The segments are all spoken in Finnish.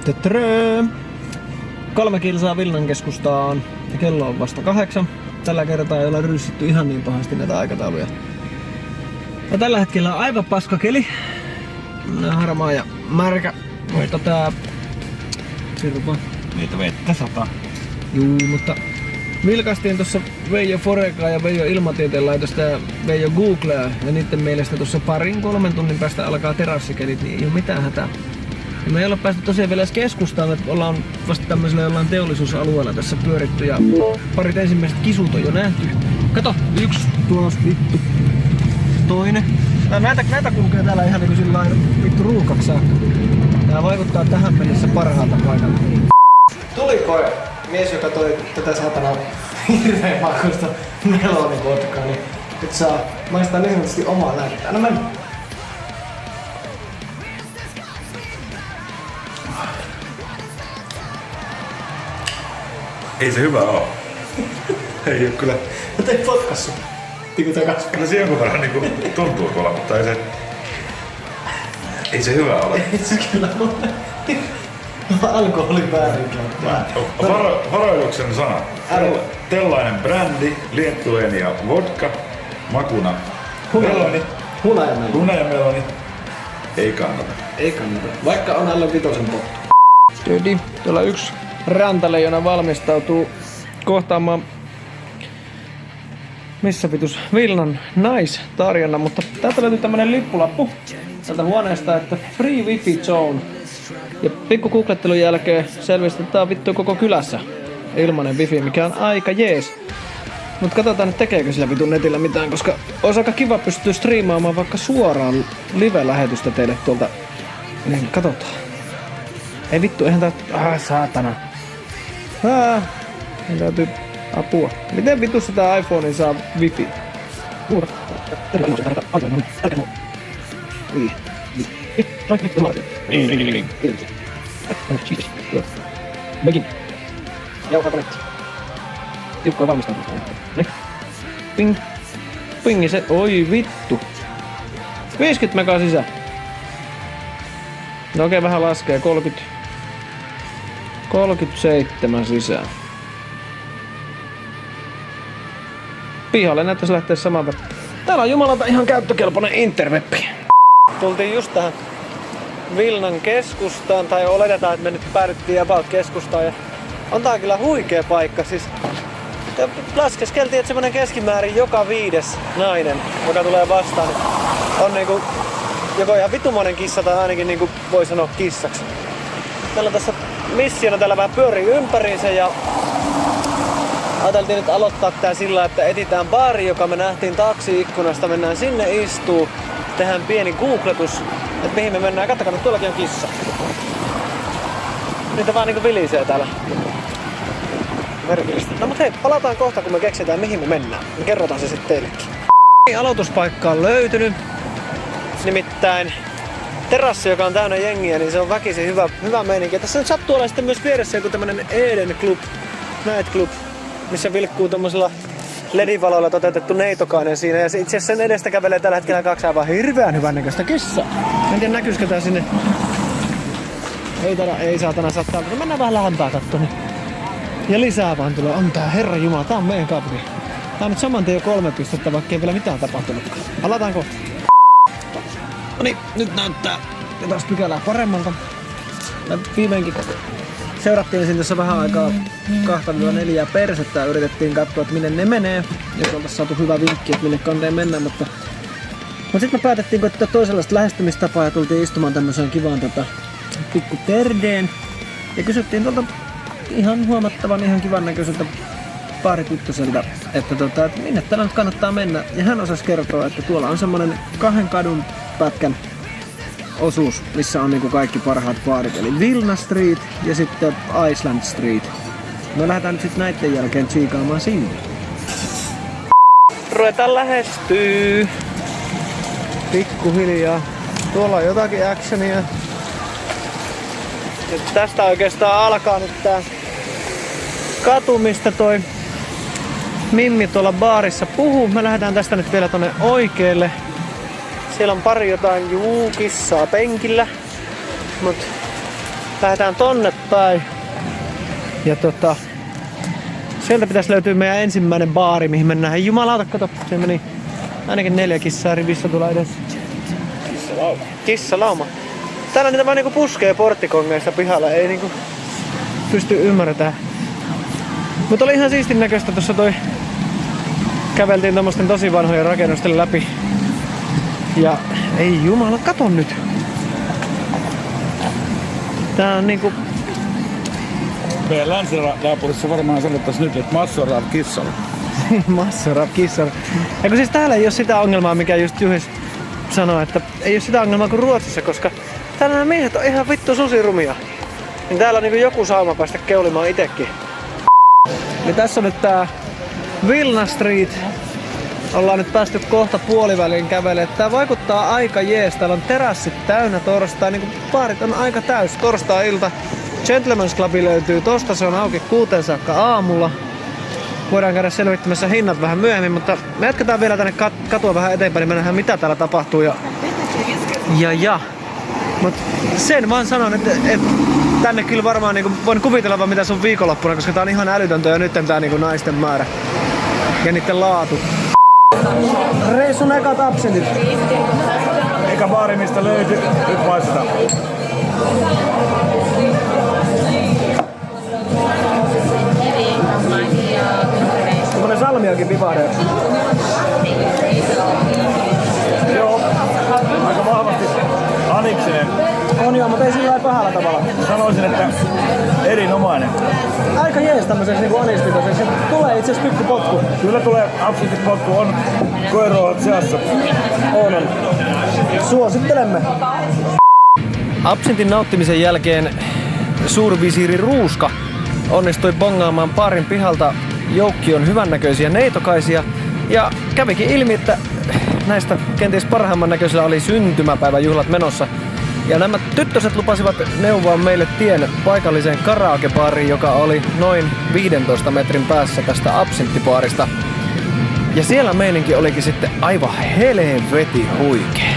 Tötrö. 3 kilsaa Vilnan keskustaan ja kello on vasta 8. Tällä kertaa ei olla ryssitty ihan niin pahasti näitä aikatauluja. Ja tällä hetkellä on aivan paskakeli. Harmaa ja märkä. Mutta tää... Sirpa. Niitä vettä sataa. Juu, mutta vilkaistiin tuossa Veijo Forekaa ja Veijo Ilmatieteen laitosta ja Veijo Googlea. Ja niiden mielestä tuossa 2-3 tunnin päästä alkaa terassikelit, niin ei oo mitään hätää. Ja me ei olla päästy tosiaan vielä edes keskustaan, että ollaan vasta tämmöisellä jollain teollisuusalueella tässä pyöritty ja parit ensimmäiset kisut on jo nähty. Kato, 1 tuossa vittu. Toinen. Näitä kulkee täällä ihan niinku sillain vittu ruuhkaksi saakka. Tää vaikuttaa tähän mennessä parhaalta paikalta. Tuliko mies, joka toi tätä saatana hirveen makuista melonivodkaa, niin nyt saa maistaa niin sanotusti omaa lääkettä. Anna mennä. Ei se hyvä oo. Ei oo kyllä. Mä tein potkassu. Tiku takas. Kyllä se jonkun verran niinku tuntuu tuolla, mutta ei se hyvä ole. Ei se kyllä ole. Alkoholin väärinkäyttöä. Varoituksen sana. Tällainen brändi, Liettuania vodka, makuna meloni. Hunajameloni. Ei kannata. Ei kannata. Vaikka on alle 5 pottu. Tyydi. Tuolla yksi rantaleijona valmistautuu kohtaamaan missä vitus Vilnan naistarjonna, mutta täältä löytyy tämmönen lippulappu tältä huoneesta, että Free Wifi Zone. Ja pikku googlettelun jälkeen selvisi, että tää on vittu koko kylässä ilmanen wifi, mikä on aika jees. Mut katsotaan nyt tekeekö sillä vitun netillä mitään, koska olisi aika kiva pystyä striimaamaan vaikka suoraan live-lähetystä teille tuolta. Niin katsotaan. Ei vittu, eihän tää... saatana. Niin täytyy apua. Miten vitussa tää iPhone saa wifi? Mekin. Jauhaa konetti. Tiukkoa valmistautumista. Ping. Pingi se. Oi vittu. 50 megaa sisään. No okei, vähän laskee. 37 sisään. Pihalle näyttäisi lähteä saman verran. Täällä on jumalata ihan käyttökelpoinen interwebbi. Tultiin just tähän Vilnan keskustaan, tai oletetaan, että me nyt päädyttiin about keskustaan. Ja on tää kyllä huikea paikka. Siis laskeskeltiin, että semmonen keskimäärin joka 5. nainen, joka tulee vastaan, niin on niinku joko ihan vitumoinen kissa tai ainakin niinku voi sanoa kissaksi. Meillä on tässä missiona, täällä vähän pyörii ympäriinsä ja ajateltiin nyt aloittaa tää sillä, että etsitään baari, joka me nähtiin taksi-ikkunasta, mennään sinne istuu, tehdään pieni googletus, että mihin me mennään. Katsokaa, nyt tuollakin on kissa. Niitä vaan niinku vilisee täällä. Merkillistä. No mut hei, palataan kohta, kun me keksitään mihin me mennään. Me kerrotaan se sitten teillekin. Aloituspaikka on löytynyt. Nimittäin terassi, joka on täynnä jengiä, niin se on väkisin hyvä meininki. Tässä nyt sattuu olla sitten myös vieressä joku tämmönen Eden Club, Night Club, missä vilkkuu tommosella ledivaloilla toteutettu neitokainen siinä. Ja itse asiassa sen edestä kävelee tällä hetkellä 2 aivan hirveän hyvän näköistä kissaa. En tiedä näkyisikö tää sinne. Ei saatana sattaa, mutta mennään vähän lähempää kattoon. Ja lisää vaan tulee. On tää herranjumala, tää on meidän kaupunki. Tää on nyt saman tien jo 3 pistettä, vaikka ei vielä mitään tapahtunutkaan. Palataan kohta. Noniin, nyt näyttää taas pykälää paremmalta. Viimeinkin seurattiin siinä tässä vähän aikaa 2-4 persettä ja yritettiin katsoa, että minne ne menee. Jos oltais saatu hyvä vinkki, että minne kanteen mennä, mutta sitten me päätettiin koittaa toisenlaista lähestymistapaa ja tultiin istumaan tämmöiseen kivaan pikku terdeen. Ja kysyttiin tuolta ihan huomattavan, ihan kivan näköiseltä baarityttöseltä, että minne täällä nyt kannattaa mennä. Ja hän osasi kertoa, että tuolla on semmonen 2 kadun pätkän osuus, missä on niinku kaikki parhaat baarit. Eli Vilna Street ja sitten Iceland Street. Me lähdetään nyt sitten näitten jälkeen tsiikaamaan sinne. Ruvetaan lähestyy. Pikkuhiljaa. Tuolla on jotakin actionia. Ja tästä oikeastaan alkaa nyt tää katu, mistä toi Mimmi tuolla baarissa puhuu. Me lähdetään tästä nyt vielä tonne oikealle. Siellä on pari jotain kissaa penkillä. Mut lähdetään tonne päin. Ja sieltä pitäisi löytyä meidän ensimmäinen baari, mihin mennään. Hei jumalauta, kato, se meni ainakin 4 kissaa rivissä tulla edessä. Kissalauma. Kissalauma. Täällä niitä vaan niinku puskee porttikongeista pihalla, ei niinku pysty ymmärtämään. Mutta oli ihan siistin näköistä tossa käveltiin tommosten tosi vanhojen rakennusten läpi. Ja ei jumala, kato nyt. Tää on niinku... Meidän länsinaapurissa varmaan sanottaisiin nyt, että Massorav kissalla. Massorav kissalla. Ja kun siis täällä ei oo sitä ongelmaa, mikä just Juhis sanoi, että ei oo sitä ongelmaa kuin Ruotsissa, koska täällä nämä miehet on ihan vittu susirumia. Niin täällä on niinku joku sauma päästä keulimaan itekin. Eli tässä on nyt tää Vilna Street. Ollaan nyt päästy kohta puoliväliin kävelemään. Tää vaikuttaa aika jees. Täällä on terassit täynnä torstai. Niinku baarit on aika täys. Torstai-ilta. Gentleman's Club löytyy tosta. Se on auki 6 saakka aamulla. Voidaan käydä selvittämässä hinnat vähän myöhemmin, mutta me jatketaan vielä tänne katua vähän eteenpäin, niin me nähdään mitä täällä tapahtuu. Mut sen vaan sanon, että tänne kyllä varmaan niinku voin kuvitella vaan mitä se on viikonloppuna, koska tää on ihan älytöntä ja nyt tää niinku naisten määrä ja niitten laatu. Reissun ekat absentit. Eka baari mistä löytyi, nyt maistetaan. Semmonen salmiakin pipareja. Joo, aika vahvasti aniksinen. On joo, mutta ei sillä lailla pahalla tavalla. Sanoisin, että erinomainen. Aika jees tämmöseks niinku anistitoseksi. Tulee itse asiassa pikkupotku. Kyllä tulee absintipotku, on koiroat seassa. On. Suosittelemme. Absintin nauttimisen jälkeen suurvisiiri Ruuska onnistui bongaamaan baarin pihalta joukkion hyvännäköisiä neitokaisia. Ja kävikin ilmi, että näistä kenties parhaimman näköisellä oli syntymäpäiväjuhlat menossa. Ja nämä tyttöset lupasivat neuvoa meille tien paikalliseen karaokebaariin, joka oli noin 15 metrin päässä tästä absinttibaarista. Ja siellä meininki olikin sitten aivan helveti huikee.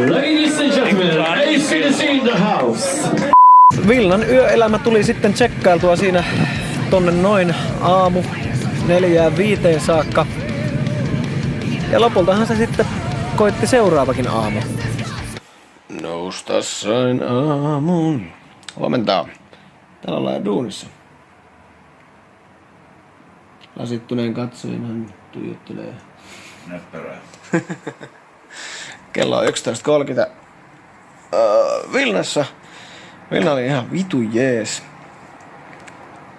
Ladies and gentlemen, AC in the house. Vilnan yöelämä tuli sitten tsekkailtua siinä tonne noin aamu 4-5 saakka. Ja lopultahan se sitten koitti seuraavakin aamu. Nousta sain aamun. Huomenta. Täällä ollaan duunissa. Lasittuneen katsojin hän tuijottelee. Näppärää. Kello on 11.30 Vilnassa. Vilna oli ihan vitu jees.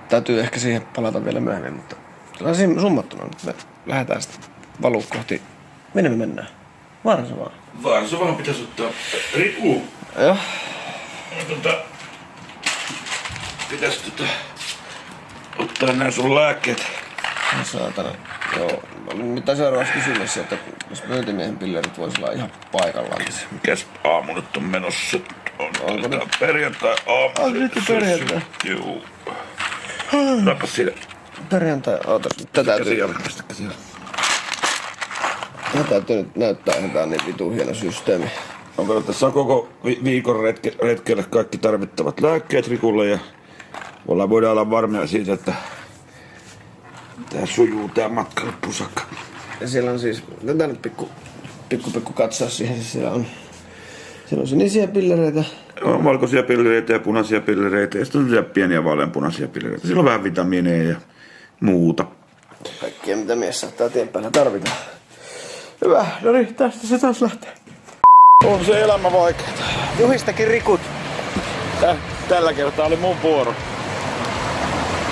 Täytyy ehkä siihen palata vielä myöhemmin, mutta kyllä siinä summattuna nyt me lähdetään sitten valuu kohti. Minne me mennään? Varsovaan. Varsovaan pitäisi ottaa Riku. Joo. Pitäis ottaa nää sun lääkkeet. Saatana. Joo. Mitä seuraavaksi kysymässä, että jos myyntimiehen pillerit vois olla ihan paikallaan. Mikäs aamu nyt on menossa? Onko nyt? Perjantai aamu. On nyt perjantai. Juu. Nappa siinä. Perjantai, ootas. Tätä täytyy nyt näyttää, että tää on niin vitu hieno systeemi. Onko tässä koko viikon retkelle kaikki tarvittavat lääkkeet Rikulle ja voidaan olla varmoja siitä, että tää sujuu tää matka loppuun saakka. Ja siellä on siis, tätä nyt pikku katsoa siihen, siellä on sinisiä pillereitä. On valkoisia pillereitä ja punaisia pillereitä ja sitten on sellaisia pieniä vaaleanpunaisia pillereitä. Siellä on vähän vitamiineja ja muuta. Kaikkea mitä mies saattaa tien päällä tarvita. Hyvä, no niin, tästä se taas lähtee. On se elämä vaikeaa. Juhistakin rikut. Tällä kertaa oli mun vuoro.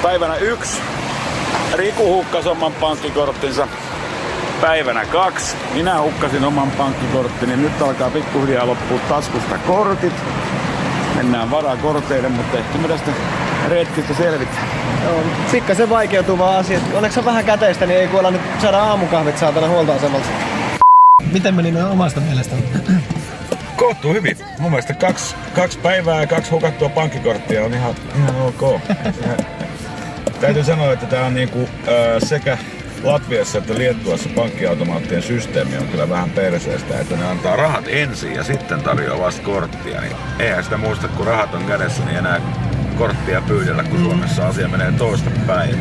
Päivänä 1 Riku hukkasi oman pankkikorttinsa. Päivänä 2 minä hukkasin oman pankkikorttini. Nyt alkaa pikkuhiljaa loppua taskusta kortit. Mennään varakorteille, mutta ehkä me tästä retkistä selvitään. Joo, pikkasen vaikeutuu vaan asia. Onneksi on vähän käteistä, niin ei kuolla nyt saada aamukahvit saatana huoltoasemalta. Miten meni noin omasta mielestä? Kohtuu hyvin. Mun mielestä 2 päivää ja 2 hukattua pankkikorttia on ihan ok. Täytyy sanoa, että tää on niinku, sekä Latviassa että Liettuassa pankkiautomaattien systeemi on kyllä vähän perseestä, että ne antaa rahat ensin ja sitten tarjoaa vasta korttia. Niin eihän sitä muista, kun rahat on kädessä, niin enää korttia pyydellä, kun Suomessa asia menee toista päin.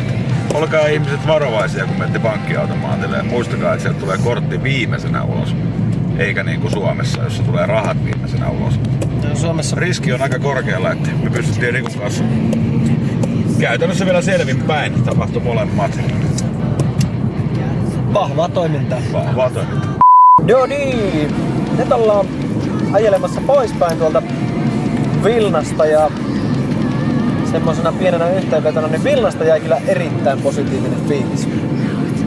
Olkaa ihmiset varovaisia, kun menette pankkiautomaatille ja muistakaa, että sieltä tulee kortti viimeisenä ulos. Eikä niin kuin Suomessa, jossa tulee rahat viimeisenä ulos. No, Suomessa riski on aika korkealla, että me pystyttiin Rikun kanssa käytännössä vielä selvinpäin. Tapahtui molemmat. vahvaa toimintaa. Vahvaa toimintaa. No niin, nyt ollaan ajelemassa poispäin tuolta Vilnasta ja semmosena pienenä yhteenvetona, niin Vilnasta jäi kyllä erittäin positiivinen fiilis.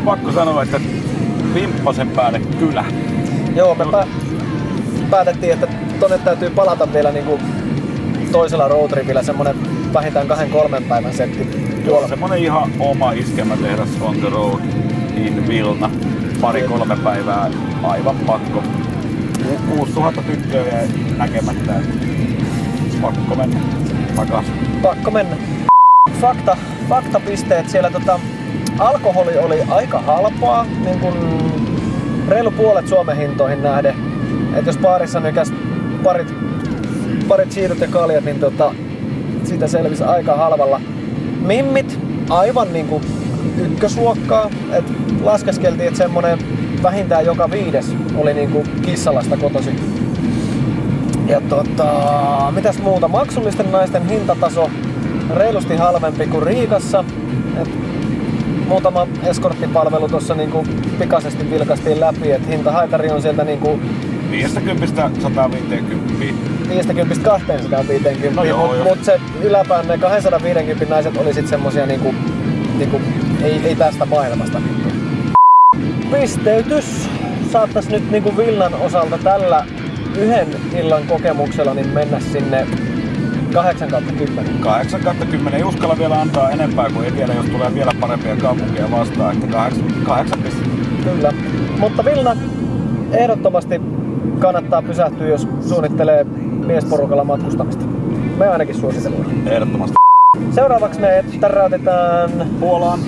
Pakko sanoa, että vimppasen päälle kylä. Joo, me päätettiin, että tonne täytyy palata vielä niinku toisella roadtripillä semmonen vähintään 2-3 päivän setti. Joo, semmonen ihan oma iskemätehdas on the road in Vilna. 2-3 päivää, aivan pakko. 6000 tyttöä jäi näkemättä. Pakko mennä takaisin. Pakko mennä. Faktapisteet siellä alkoholi oli aika halpaa, niin kun reilu puolet Suomen hintoihin nähden. Et jos baarissa nykäs parit siidut ja kaljat, niin siitä selvisi aika halvalla. Mimmit aivan niinku ykkösluokkaa. Et laskeskeltiin, että semmonen vähintään joka 5 oli niinku Kissalasta kotosi. Ja mitäs muuta? Maksullisten naisten hintataso reilusti halvempi kuin Riikassa. Et muutama eskorttipalvelu tuossa niinku pikaisesti vilkastiin läpi, että hintahaitari on sieltä niinku 50-250. Mut se yläpään ne 250 naiset oli sit semmosia niinku ei tästä maailmasta. Pisteytys saattais nyt niinku Vilnan osalta tällä yhden illan kokemuksella niin mennä sinne 8/10. 8/10 ei uskalla vielä antaa enempää, kuin ei tiedä, jos tulee vielä parempia kaupunkeja vastaan, että 8 pistettä. Kyllä, mutta Vilna ehdottomasti kannattaa pysähtyä, jos suunnittelee miesporukalla matkustamista. Me ainakin suositellaan. Ehdottomasti. Seuraavaksi me täräytetään Puolaan.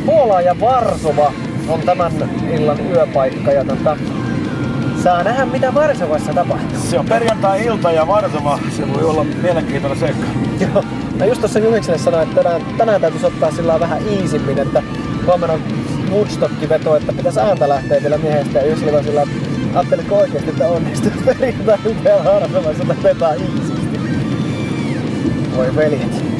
Puola ja Varsova on tämän illan yöpaikka ja saa nähdä mitä Varsovassa tapahtuu. Se on perjantai-ilta ja Varsova, se voi olla mielenkiintoinen seikka. Joo, mä just tossa Juhikselle sanoin, että tänään täytyisi ottaa sillä vähän easimmin, että huomenna on Woodstockin veto, että pitäisi ääntä lähteä vielä miehestä ja Jussi vaan sillä ajattelitko oikeesti, että onnistuu perjantai-ilta ja Varsovassa vetää easisti. Voi veljet.